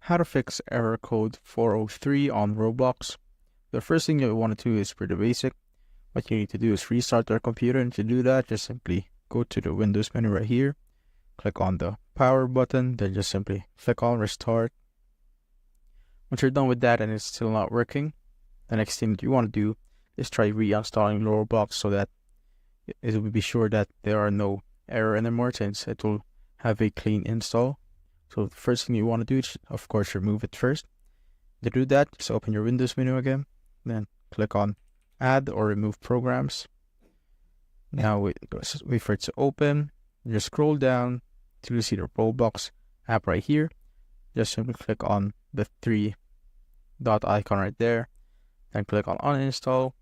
How to fix error code 403 on Roblox. The first thing you want to do is pretty basic. What you need to do is restart your computer, and to do that, just simply go to the Windows menu right here, click on the power button, then just simply click on restart. Once you're done with that and it's still not working, the next thing that you want to do is try reinstalling Roblox so that it will be sure that there are no error anymore, since it will have a clean install. So the first thing you want to do is, of course, remove it first. To do that, just open your Windows menu again, then click on Add or Remove Programs. Now wait for it to open. Just scroll down to see the Roblox app right here. Just simply click on the three dot icon right there, then click on Uninstall.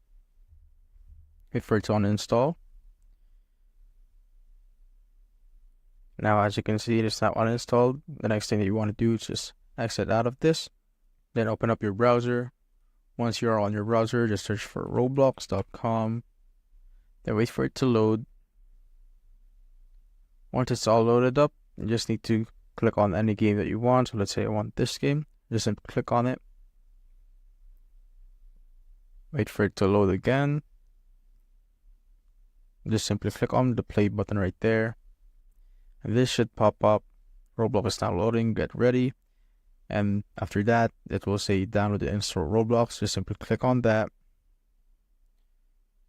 Wait for it to uninstall. Now, as you can see, it's now uninstalled. The next thing that you want to do is just exit out of this. Then open up your browser. Once you're on your browser, just search for roblox.com. Then wait for it to load. Once it's all loaded up, you just need to click on any game that you want. So let's say I want this game. Just simply click on it. Wait for it to load again. Just simply click on the play button right there. And this should pop up. Roblox is now loading, get ready. And after that, it will say download and install Roblox. Just simply click on that.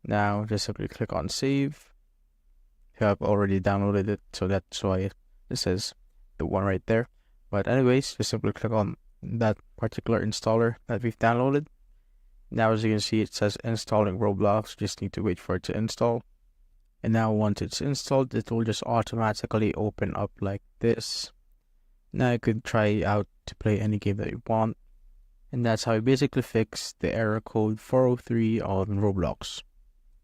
Now, just simply click on save. You have already downloaded it, so that's why it says the one right there. But anyways, just simply click on that particular installer that we've downloaded. Now, as you can see, it says installing Roblox. Just need to wait for it to install. And now once it's installed, it will just automatically open up like this. Now you can try out to play any game that you want. And that's how you basically fix the error code 403 on Roblox.